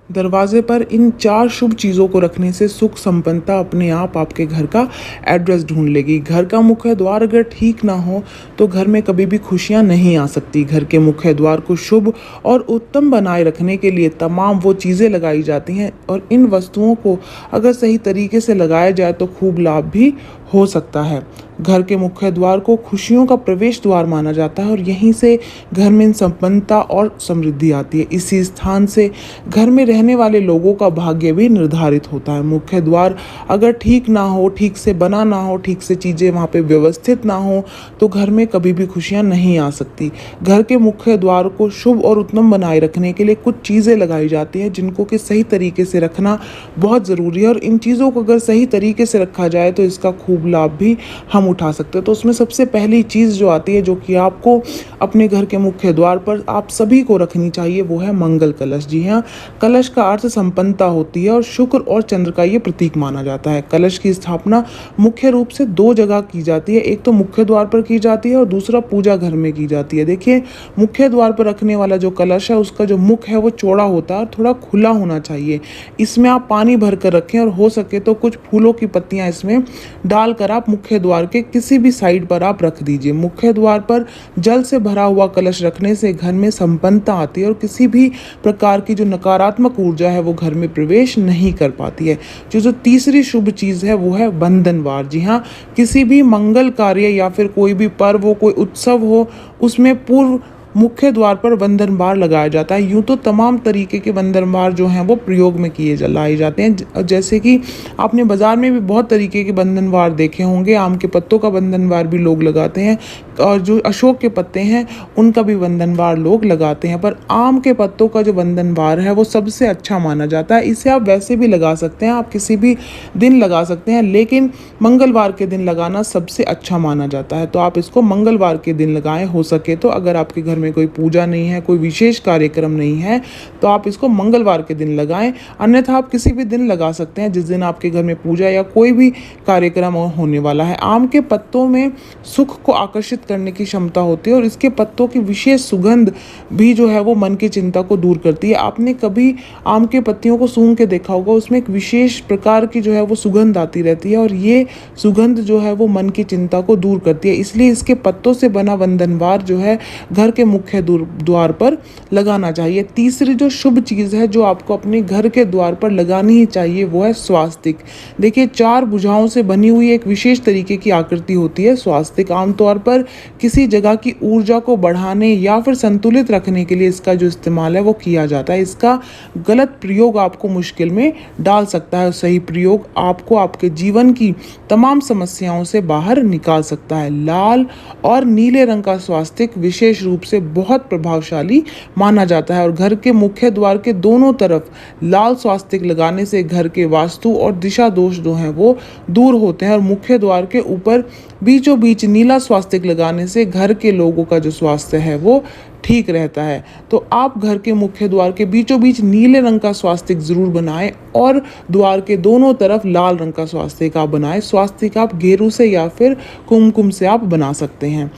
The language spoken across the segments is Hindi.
दरवाजे पर इन 4 शुभ चीज़ों को रखने से सुख संपन्नता अपने आप आपके घर का एड्रेस ढूंढ लेगी। घर का मुख्य द्वार अगर ठीक ना हो तो घर में कभी भी खुशियां नहीं आ सकती। घर के मुख्य द्वार को शुभ और उत्तम बनाए रखने के लिए तमाम वो चीज़ें लगाई जाती हैं और इन वस्तुओं को अगर सही तरीके से लगाया जाए तो खूब लाभ भी हो सकता है। घर के मुख्य द्वार को खुशियों का प्रवेश द्वार माना जाता है और यहीं से घर में संपन्नता और समृद्धि आती है। इसी स्थान से घर में रहने वाले लोगों का भाग्य भी निर्धारित होता है। मुख्य द्वार अगर ठीक ना हो, ठीक से बना ना हो, ठीक से चीज़ें वहाँ पे व्यवस्थित ना हो तो घर में कभी भी खुशियाँ नहीं आ सकती। घर के मुख्य द्वार को शुभ और उत्तम बनाए रखने के लिए कुछ चीज़ें लगाई जाती हैं जिनको कि सही तरीके से रखना बहुत ज़रूरी है और इन चीज़ों को अगर सही तरीके से रखा जाए तो इसका खूब लाभ भी हम उठा सकते हैं। तो उसमें सबसे पहली चीज़ जो आती है, जो कि आपको अपने घर के मुख्य द्वार पर आप सभी को रखनी चाहिए, वो है मंगल कलश। जी हाँ, कलश का अर्थ संपन्नता होती है और शुक्र और चंद्र का ये प्रतीक माना जाता है। कलश की स्थापना मुख्य रूप से 2 जगह की जाती है। एक तो मुख्य द्वार पर की जाती है और दूसरा पूजा घर में की जाती है। देखिए, मुख्य द्वार पर रखने वाला जो कलश है उसका जो मुख है वो चौड़ा होता है और थोड़ा खुला होना चाहिए। इसमें आप पानी भर कर रखें और हो सके तो कुछ फूलों की पत्तियां इसमें डालकर आप मुख्य द्वार के किसी भी साइड पर आप रख दीजिए। मुख्य द्वार पर जल से भरा हुआ कलश रखने से घर में संपन्नता आती है और किसी भी प्रकार की जो नकारात्मक ऊर्जा है वो घर में प्रवेश नहीं कर पाती है। जो तीसरी शुभ चीज़ है वो है बंधनवार। जी हाँ, किसी भी मंगल कार्य या फिर कोई भी पर्व हो, कोई उत्सव हो, उसमें पूर्व मुख्य द्वार पर बंधनवार लगाया जाता है। यूँ तो तमाम तरीके के बंधनवार जो हैं वो प्रयोग में लाए जाते हैं। जैसे कि आपने बाज़ार में भी बहुत तरीके के बंधनवार देखे होंगे। आम के पत्तों का बंधनवार भी लोग लगाते हैं और जो अशोक के पत्ते हैं उनका भी बंधनवार लोग लगाते हैं, पर आम के पत्तों का जो बंधनवार है वो सबसे अच्छा माना जाता है। इसे आप वैसे भी लगा सकते हैं, आप किसी भी दिन लगा सकते हैं, लेकिन मंगलवार के दिन लगाना सबसे अच्छा माना जाता है। तो आप इसको मंगलवार के दिन लगाएं। हो सके तो अगर आपके घर में कोई पूजा नहीं है, कोई विशेष कार्यक्रम नहीं है, तो आप इसको मंगलवार के दिन लगाएं। अन्यथा आप किसी भी दिन लगा सकते हैं जिस दिन आपके घर में पूजा या कोई भी कार्यक्रम होने वाला है। आम के पत्तों में सुख को आकर्षित करने की क्षमता होती है और इसके पत्तों की विशेष सुगंध भी जो है वो मन की चिंता को दूर करती है। आपने कभी आम के पत्तियों को सूंघ के देखा होगा, उसमें एक विशेष प्रकार की जो है वो सुगंध आती रहती है और ये सुगंध जो है वो मन की चिंता को दूर करती है। इसलिए इसके पत्तों से बना बंधनवार जो है घर के मुख्य द्वार पर लगाना चाहिए। तीसरी जो शुभ चीज़ है जो आपको अपने घर के द्वार पर लगानी ही चाहिए वो है स्वास्तिक। देखिए, 4 भुजाओं से बनी हुई एक विशेष तरीके की आकृति होती है स्वास्तिक। आमतौर पर किसी जगह की ऊर्जा को बढ़ाने या फिर संतुलित रखने के लिए इसका जो इस्तेमाल है वो किया जाता है। इसका गलत प्रयोग आपको मुश्किल में डाल सकता है और सही प्रयोग आपको आपके जीवन की तमाम समस्याओं से बाहर निकाल सकता है। लाल और नीले रंग का स्वास्तिक विशेष रूप से बहुत प्रभावशाली माना जाता है और घर के मुख्य द्वार के दोनों तरफ लाल स्वास्तिक लगाने से घर के वास्तु और दिशा दोष जो हैं वो दूर होते हैं और मुख्य द्वार के ऊपर बीचों बीच नीला स्वास्तिक लगाने से घर के लोगों का जो स्वास्थ्य है वो ठीक रहता है। तो आप घर के मुख्य द्वार के बीचों बीच नीले रंग का स्वास्तिक जरूर बनाएं और द्वार के दोनों तरफ लाल रंग का स्वास्तिक आप बनाएं। स्वास्तिक आप गेरू से या फिर कुमकुम से आप बना सकते हैं।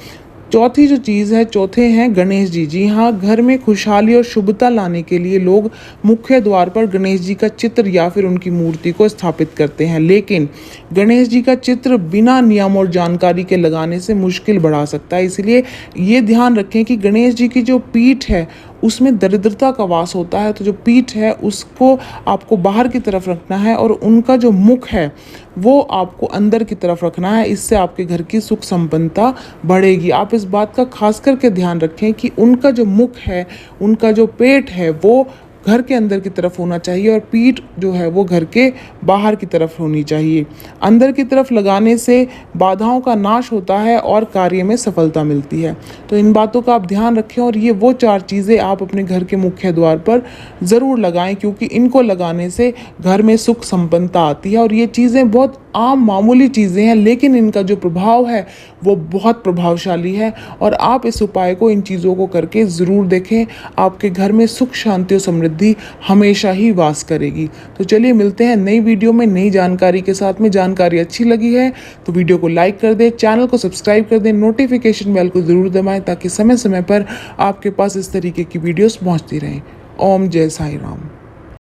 चौथी जो चीज़ है, चौथे हैं गणेश जी। जी हाँ, घर में खुशहाली और शुभता लाने के लिए लोग मुख्य द्वार पर गणेश जी का चित्र या फिर उनकी मूर्ति को स्थापित करते हैं, लेकिन गणेश जी का चित्र बिना नियम और जानकारी के लगाने से मुश्किल बढ़ा सकता है। इसलिए ये ध्यान रखें कि गणेश जी की जो पीठ है उसमें दरिद्रता का वास होता है, तो जो पीठ है उसको आपको बाहर की तरफ रखना है और उनका जो मुख है वो आपको अंदर की तरफ रखना है। इससे आपके घर की सुख संपन्नता बढ़ेगी। आप इस बात का खास करके ध्यान रखें कि उनका जो मुख है, उनका जो पेट है वो घर के अंदर की तरफ होना चाहिए और पीठ जो है वो घर के बाहर की तरफ होनी चाहिए। अंदर की तरफ लगाने से बाधाओं का नाश होता है और कार्य में सफलता मिलती है। तो इन बातों का आप ध्यान रखें और ये वो 4 चीज़ें आप अपने घर के मुख्य द्वार पर ज़रूर लगाएं, क्योंकि इनको लगाने से घर में सुख संपन्नता आती है और ये चीज़ें बहुत आम मामूली चीज़ें हैं, लेकिन इनका जो प्रभाव है वो बहुत प्रभावशाली है और आप इस उपाय को, इन चीज़ों को करके ज़रूर देखें। आपके घर में सुख शांति और समृद्धि हमेशा ही वास करेगी। तो चलिए मिलते हैं नई वीडियो में नई जानकारी के साथ में। जानकारी अच्छी लगी है तो वीडियो को लाइक कर दें, चैनल को सब्सक्राइब कर दें, नोटिफिकेशन बेल को ज़रूर दबाएं ताकि समय समय पर आपके पास इस तरीके की वीडियोस पहुंचती रहें। ओम जय साई राम।